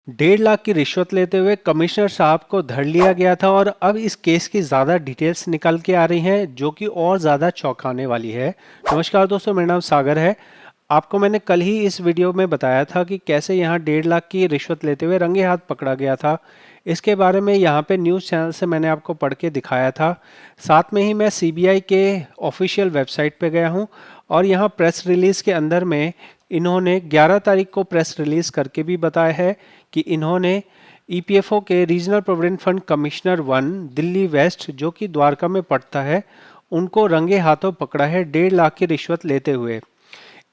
1.5 लाख की रिश्वत लेते हुए कमिश्नर साहब को धर लिया गया था और अब इस केस की ज़्यादा डिटेल्स निकल के आ रही हैं जो कि और ज़्यादा चौंकाने वाली है। नमस्कार दोस्तों, मेरा नाम सागर है। आपको मैंने कल ही इस वीडियो में बताया था कि कैसे यहाँ 1.5 लाख की रिश्वत लेते हुए रंगे हाथ पकड़ा गया था। इसके बारे में यहाँ पे न्यूज़ चैनल से मैंने आपको पढ़ के दिखाया था। साथ में ही मैं सीबीआई के ऑफिशियल वेबसाइट पे गया हूँ और यहाँ प्रेस रिलीज़ के अंदर में इन्होंने 11 तारीख को प्रेस रिलीज़ करके भी बताया है कि इन्होंने ईपीएफओ के regional provident fund commissioner 1 Delhi west जो कि द्वारका में पड़ता है, उनको रंगे हाथों पकड़ा है 1.5 लाख की रिश्वत लेते हुए।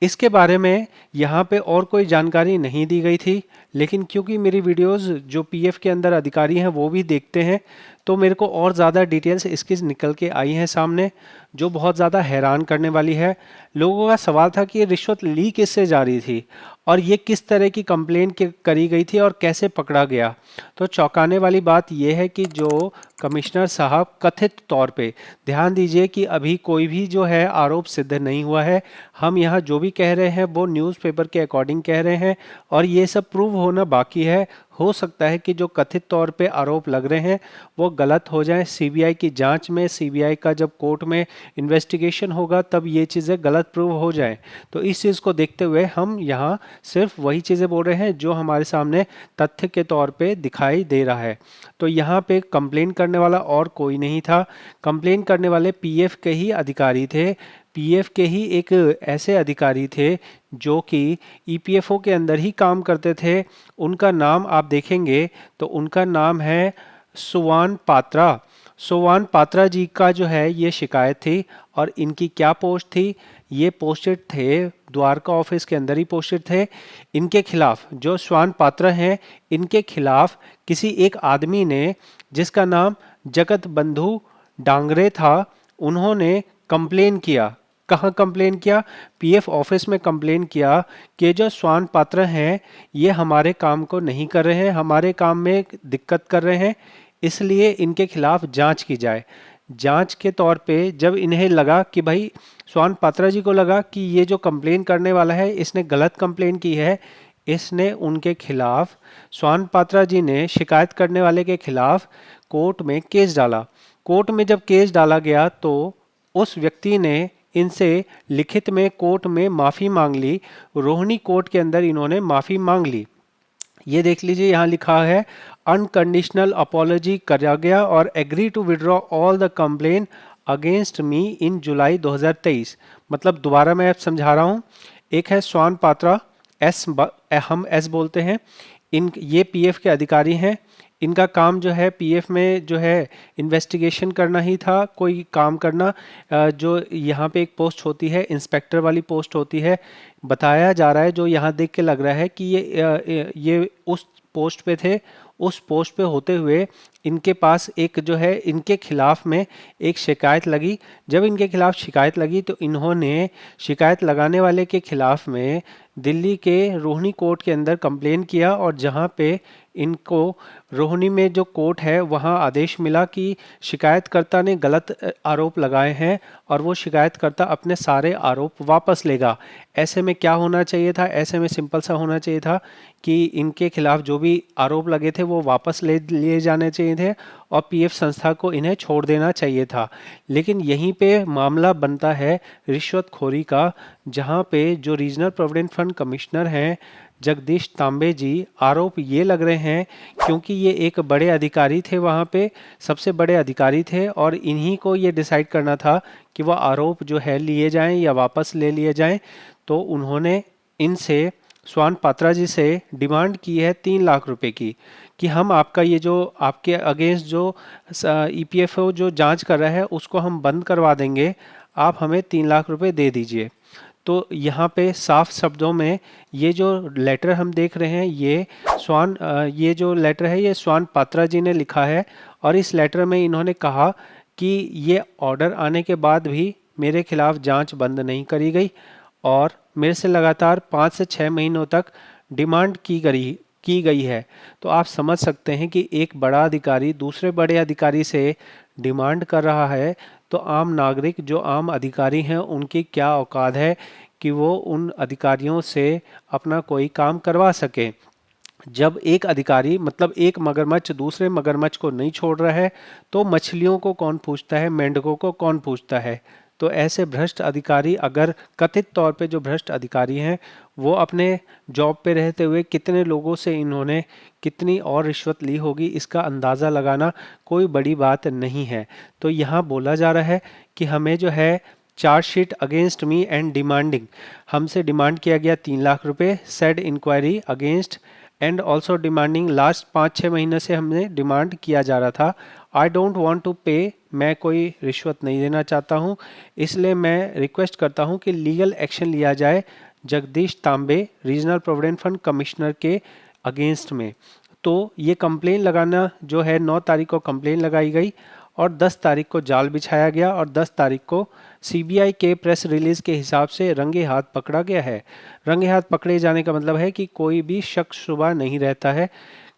इसके बारे में यहाँ पे और कोई जानकारी नहीं दी गई थी, लेकिन क्योंकि मेरी वीडियोस जो पीएफ के अंदर अधिकारी हैं वो भी देखते हैं, तो मेरे को और ज़्यादा डिटेल्स इसकी निकल के आई हैं सामने, जो बहुत ज़्यादा हैरान करने वाली है। लोगों का सवाल था कि ये रिश्वत ली किससे जा रही थी और ये किस तरह की कंप्लेन करी गई थी और कैसे पकड़ा गया। तो चौंकाने वाली बात यह है कि जो कमिश्नर साहब कथित तौर पे, ध्यान दीजिए कि अभी कोई भी जो है आरोप सिद्ध नहीं हुआ है, हम यहाँ जो भी कह रहे हैं वो न्यूज़पेपर के अकॉर्डिंग कह रहे हैं और ये सब प्रूव होना बाकी है। हो सकता है कि जो कथित तौर पे आरोप लग रहे हैं वो गलत हो जाए। सीबीआई की जांच में, सीबीआई का जब कोर्ट में इन्वेस्टिगेशन होगा तब ये चीज़ें गलत प्रूव हो जाएं। तो इस चीज़ को देखते हुए हम यहाँ सिर्फ वही चीज़ें बोल रहे हैं जो हमारे सामने तथ्य के तौर पे दिखाई दे रहा है। तो यहाँ पे कंप्लेन करने वाला और कोई नहीं था। कंप्लेन करने वाले पीएफ के ही अधिकारी थे। पीएफ के ही एक ऐसे अधिकारी थे जो कि ईपीएफओ के अंदर ही काम करते थे। उनका नाम आप देखेंगे तो उनका नाम है सुवान पात्रा। सुवान पात्रा जी का जो है ये शिकायत थी और इनकी क्या पोस्ट थी, ये पोस्टेड थे द्वारका ऑफिस के अंदर ही पोस्टेड थे। इनके खिलाफ, जो स्वान पात्रा हैं, इनके खिलाफ किसी एक आदमी ने जिसका नाम जगत बंधु डांगरे था, उन्होंने कंप्लेन किया। कहाँ कंप्लेन किया? पीएफ ऑफिस में कंप्लेन किया कि जो स्वान पात्र हैं ये हमारे काम को नहीं कर रहे हैं, हमारे काम में दिक्कत कर रहे हैं, इसलिए इनके खिलाफ जांच की जाए। जांच के तौर पे जब इन्हें लगा कि भाई, स्वान पात्रा जी को लगा कि ये जो कंप्लेन करने वाला है इसने गलत कंप्लेन की है, इसने उनके खिलाफ, स्वान पात्रा जी ने शिकायत करने वाले के खिलाफ कोर्ट में केस डाला। कोर्ट में जब केस डाला गया तो उस व्यक्ति ने इनसे लिखित में कोर्ट में माफ़ी मांग ली। रोहिणी कोर्ट के अंदर इन्होंने माफ़ी मांग ली। ये देख लीजिए, यहाँ लिखा है अनकंडीशनल अपॉलॉजी करा गया और agree to withdraw all the complain against me in July 2023। मतलब दोबारा मैं अब समझा रहा हूँ। एक है स्वान पात्रा, हम एस बोलते हैं। ये पीएफ के अधिकारी हैं। इनका काम जो है पीएफ में जो है इन्वेस्टिगेशन करना ही था, कोई काम करना। जो यहाँ पे एक पोस्ट होती है, इंस्पेक्टर वाली पोस्ट होती है। बताया जा रहा है, जो यहाँ देख के लग रहा है कि ये उस पोस्ट पे थे। उस पोस्ट पे होते हुए इनके पास एक जो है इनके खिलाफ में एक शिकायत लगी। जब इनके खिलाफ शिकायत लगी तो इन्होंने शिकायत लगाने वाले के खिलाफ में दिल्ली के रोहिणी कोर्ट के अंदर कंप्लेन किया और जहाँ पे इनको रोहिणी में जो कोर्ट है वहाँ आदेश मिला कि शिकायतकर्ता ने गलत आरोप लगाए हैं और वो शिकायतकर्ता अपने सारे आरोप वापस लेगा। ऐसे में क्या होना चाहिए था? ऐसे में सिंपल सा होना चाहिए था कि इनके खिलाफ जो भी आरोप लगे थे वो वापस ले लिए जाने चाहिए थे और पीएफ संस्था को इन्हें छोड़ देना चाहिए था। लेकिन यहीं पे मामला बनता है रिश्वतखोरी का, जहां पे जो रीजनल प्रोविडेंट फंड कमिश्नर हैं जगदीश तांबे जी, आरोप ये लग रहे हैं क्योंकि ये एक बड़े अधिकारी थे, वहाँ पे सबसे बड़े अधिकारी थे और इन्हीं को ये डिसाइड करना था कि वह आरोप जो है लिए जाएं या वापस ले लिए जाएं। तो उन्होंने इनसे, स्वान पात्रा जी से डिमांड की है 3 लाख रुपए की कि हम आपका ये जो आपके अगेंस्ट जो ईपीएफओ जो जांच कर रहा है उसको हम बंद करवा देंगे, आप हमें 3 लाख रुपए दे दीजिए। तो यहाँ पे साफ शब्दों में ये जो लेटर हम देख रहे हैं ये जो लेटर है ये स्वान पात्रा जी ने लिखा है और इस लेटर में इन्होंने कहा कि ये ऑर्डर आने के बाद भी मेरे खिलाफ जांच बंद नहीं करी गई और मेरे से लगातार 5 से 6 महीनों तक डिमांड की गई है। तो आप समझ सकते हैं कि एक बड़ा अधिकारी दूसरे बड़े अधिकारी से डिमांड कर रहा है, तो आम नागरिक, जो आम अधिकारी हैं, उनकी क्या औकात है कि वो उन अधिकारियों से अपना कोई काम करवा सके। जब एक अधिकारी मतलब एक मगरमच्छ दूसरे मगरमच्छ को नहीं छोड़ रहा है तो मछलियों को कौन पूछता है, मेंढकों को कौन पूछता है। तो ऐसे भ्रष्ट अधिकारी, अगर कथित तौर पे जो भ्रष्ट अधिकारी हैं वो अपने जॉब पे रहते हुए कितने लोगों से इन्होंने कितनी और रिश्वत ली होगी, इसका अंदाज़ा लगाना कोई बड़ी बात नहीं है। तो यहाँ बोला जा रहा है कि हमें जो है chargesheet against me and demanding, हमसे डिमांड किया गया 3 लाख रुपए, said inquiry against and also demanding, last 5-6 महीने से हमने डिमांड किया जा रहा था। आई डोंट वांट टू पे, मैं कोई रिश्वत नहीं देना चाहता हूँ, इसलिए मैं रिक्वेस्ट करता हूँ कि लीगल एक्शन लिया जाए जगदीश तांबे रीजनल प्रोविडेंट फंड कमिश्नर के अगेंस्ट में। तो ये कंप्लेन लगाना जो है 9 तारीख को कंप्लेन लगाई गई और 10 तारीख को जाल बिछाया गया और 10 तारीख को सीबीआई के प्रेस रिलीज के हिसाब से रंगे हाथ पकड़ा गया है। रंगे हाथ पकड़े जाने का मतलब है कि कोई भी शक शुबा नहीं रहता है।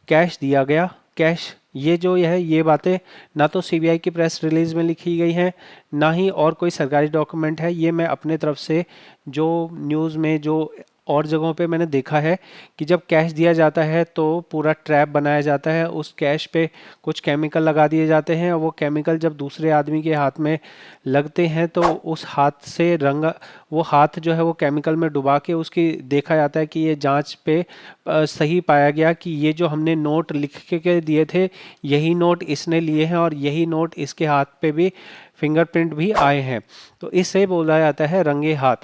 कैश दिया गया, कैश, ये जो है ये बातें ना तो सीबीआई की प्रेस रिलीज में लिखी गई हैं, ना ही और कोई सरकारी डॉक्यूमेंट है। ये मैं अपने तरफ से जो न्यूज़ में जो और जगहों पे मैंने देखा है कि जब कैश दिया जाता है तो पूरा ट्रैप बनाया जाता है, उस कैश पे कुछ केमिकल लगा दिए जाते हैं और वो केमिकल जब दूसरे आदमी के हाथ में लगते हैं तो उस हाथ से रंग, वो हाथ जो है वो केमिकल में डुबा के उसकी देखा जाता है कि ये जांच पे सही पाया गया कि ये जो हमने नोट लिख के दिए थे यही नोट इसने लिए हैं और यही नोट इसके हाथ पे भी फिंगरप्रिंट भी आए हैं। तो इससे बोला जाता है रंगे हाथ।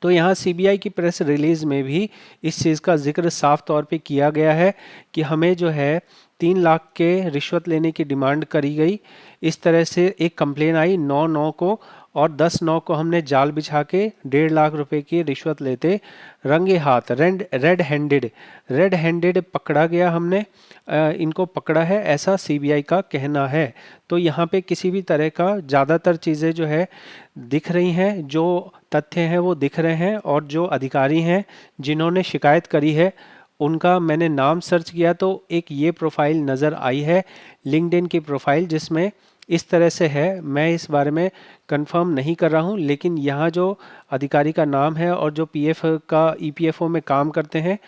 तो यहाँ सीबीआई की प्रेस रिलीज में भी इस चीज़ का जिक्र साफ तौर पे किया गया है कि हमें जो है 3 लाख के रिश्वत लेने की डिमांड करी गई। इस तरह से एक कंप्लेन आई 9/9 को और 10/9 को हमने जाल बिछा के 1.5 लाख रुपए की रिश्वत लेते रंगे हाथ, रेड हैंडेड पकड़ा गया हमने, इनको पकड़ा है, ऐसा सीबीआई का कहना है। तो यहाँ पे किसी भी तरह का ज़्यादातर चीज़ें जो है दिख रही हैं, जो तथ्य हैं वो दिख रहे हैं और जो अधिकारी हैं जिन्होंने शिकायत करी है उनका मैंने नाम सर्च किया तो एक ये प्रोफाइल नज़र आई है, लिंक्डइन की प्रोफाइल, जिसमें इस तरह से है। मैं इस बारे में कंफर्म नहीं कर रहा हूँ, लेकिन यहाँ जो अधिकारी का नाम है और जो पीएफ का ईपीएफओ में काम करते हैं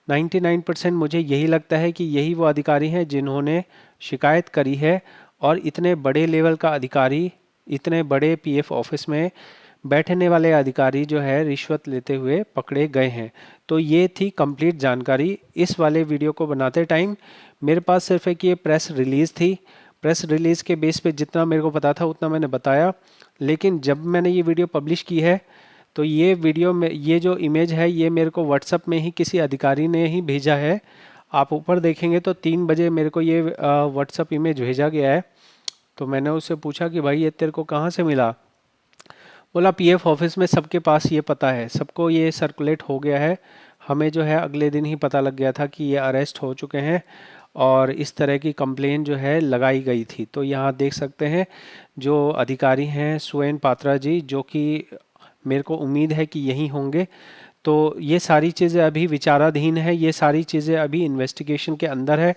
99% मुझे यही लगता है कि यही वो अधिकारी हैं जिन्होंने शिकायत करी है। और इतने बड़े लेवल का अधिकारी, इतने बड़े पीएफ ऑफिस में बैठने वाले अधिकारी जो है रिश्वत लेते हुए पकड़े गए हैं। तो ये थी कंप्लीट जानकारी। इस वाले वीडियो को बनाते टाइम मेरे पास सिर्फ एक ये प्रेस रिलीज़ थी, प्रेस रिलीज़ के बेस पे जितना मेरे को पता था उतना मैंने बताया। लेकिन जब मैंने ये वीडियो पब्लिश की है तो ये वीडियो में ये जो इमेज है ये मेरे को व्हाट्सएप में ही किसी अधिकारी ने ही भेजा है। आप ऊपर देखेंगे तो 3 बजे मेरे को ये व्हाट्सएप इमेज भेजा गया है। तो मैंने उससे पूछा कि भाई ये तेरे को कहाँ से मिला। बोला पीएफ ऑफिस में सबके पास ये पता है, सबको ये सर्कुलेट हो गया है, हमें जो है अगले दिन ही पता लग गया था कि ये अरेस्ट हो चुके हैं और इस तरह की कंप्लेन जो है लगाई गई थी। तो यहाँ देख सकते हैं जो अधिकारी हैं सुएन पात्रा जी, जो कि मेरे को उम्मीद है कि यही होंगे। तो ये सारी चीज़ें अभी विचाराधीन है, ये सारी चीज़ें अभी इन्वेस्टिगेशन के अंदर है।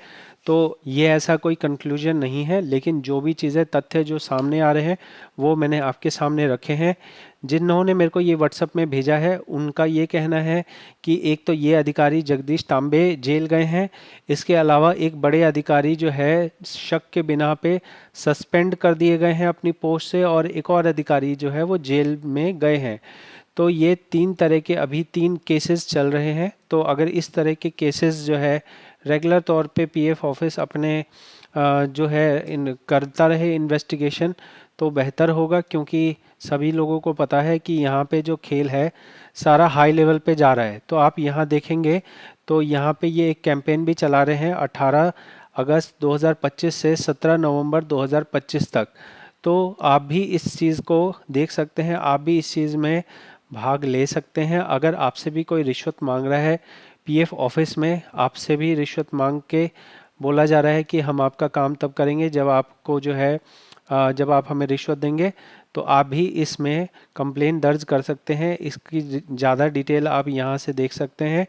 तो ये ऐसा कोई कंक्लूजन नहीं है, लेकिन जो भी चीज़ें तथ्य जो सामने आ रहे हैं वो मैंने आपके सामने रखे हैं। जिन्होंने मेरे को ये व्हाट्सएप में भेजा है उनका ये कहना है कि एक तो ये अधिकारी जगदीश तांबे जेल गए हैं, इसके अलावा एक बड़े अधिकारी जो है शक के बिना पे सस्पेंड कर दिए गए हैं अपनी पोस्ट से और एक और अधिकारी जो है वो जेल में गए हैं। तो ये 3 तरह के अभी 3 केसेस चल रहे हैं। तो अगर इस तरह के केसेस जो है रेगुलर तौर पे पीएफ ऑफिस अपने जो है इन करता रहे इन्वेस्टिगेशन तो बेहतर होगा, क्योंकि सभी लोगों को पता है कि यहाँ पे जो खेल है सारा हाई लेवल पे जा रहा है। तो आप यहाँ देखेंगे तो यहाँ पे ये एक कैंपेन भी चला रहे हैं 18 अगस्त 2025 से 17 नवंबर 2025 तक। तो आप भी इस चीज़ को देख सकते हैं, आप भी इस चीज़ में भाग ले सकते हैं। अगर आपसे भी कोई रिश्वत मांग रहा है पीएफ ऑफिस में, आपसे भी रिश्वत मांग के बोला जा रहा है कि हम आपका काम तब करेंगे जब आपको जो है जब आप हमें रिश्वत देंगे, तो आप भी इसमें कंप्लेन दर्ज कर सकते हैं। इसकी ज़्यादा डिटेल आप यहाँ से देख सकते हैं।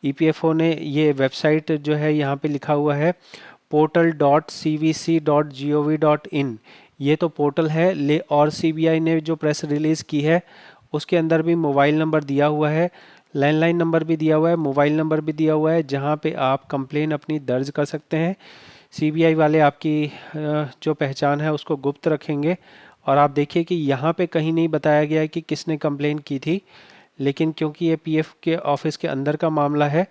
ईपीएफओ ने ये वेबसाइट जो है यहाँ पे लिखा हुआ है portal.cvc.gov.in, ये तो पोर्टल है ले, और सीबीआई ने जो प्रेस रिलीज़ की है उसके अंदर भी मोबाइल नंबर दिया हुआ है। लैंडलाइन नंबर भी दिया हुआ है, मोबाइल नंबर भी दिया हुआ है जहां पे आप कंप्लेन अपनी दर्ज कर सकते हैं। सीबीआई वाले आपकी जो पहचान है उसको गुप्त रखेंगे। और आप देखिए कि यहाँ पे कहीं नहीं बताया गया है कि किसने कंप्लेन की थी, लेकिन क्योंकि ये पीएफ के ऑफिस के अंदर का मामला है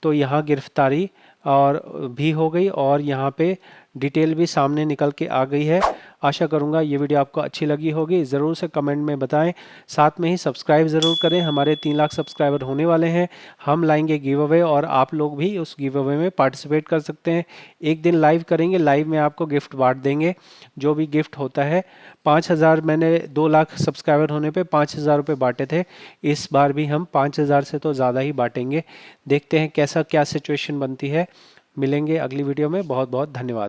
तो यहाँ गिरफ्तारी और भी हो गई और यहाँ पे डिटेल भी सामने निकल के आ गई है। आशा करूँगा ये वीडियो आपको अच्छी लगी होगी, ज़रूर से कमेंट में बताएं। साथ में ही सब्सक्राइब ज़रूर करें, हमारे 3 लाख सब्सक्राइबर होने वाले हैं। हम लाएंगे गिव अवे और आप लोग भी उस गिव अवे में पार्टिसिपेट कर सकते हैं। एक दिन लाइव करेंगे, लाइव में आपको गिफ्ट बांट देंगे। जो भी गिफ्ट होता है 5,000, मैंने 2 लाख सब्सक्राइबर होने पे 5,000 रुपये बांटे थे। इस बार भी हम 5,000 से तो ज़्यादा ही बांटेंगे। देखते हैं कैसा क्या सिचुएशन बनती है। मिलेंगे अगली वीडियो में। बहुत बहुत धन्यवाद।